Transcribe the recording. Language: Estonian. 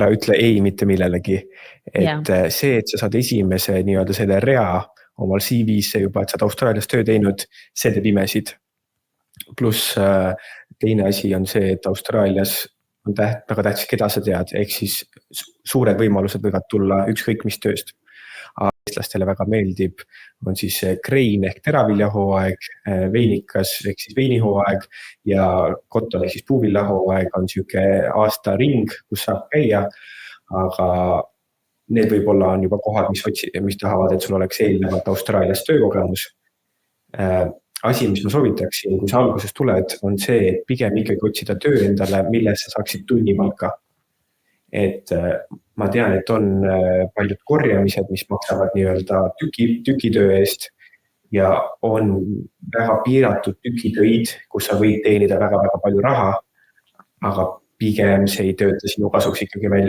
ära ütle ei mitte millelegi. Jah. Et see, et sa saad esimese nii-öelda selle rea omal CV-sse juba, et saad Austraalias töö teinud, see teeb imesid. Pluss teine asi on see, et Austraalias on väga tähtis, keda sa tead, ehk siis suured võimalused võivad tulla ükskõik mis tööst. Eestlastele väga meeldib, on siis krein ehk teraviljahooaeg, veinikas ehk siis veinihooaeg ja cotton ehk siis puuviljahooaeg on siuke aasta ring, kus saab käia, aga need võib-olla on juba kohad, mis tahavad, et sul oleks eelnevalt Austraalias töökogemus. Asi, mis ma soovitaksin, kui sa alguses tuled, on see, et pigem ikkagi otsida töö endale, milles sa saaksid tunnipalka. Et ma tean, et on paljud korjamised, mis maksavad nii-öelda tükitöö eest ja on väga piiratud tükitöid, kus sa võid teenida väga-väga palju raha, aga pigem see ei tööta sinu kasuks ikkagi välja.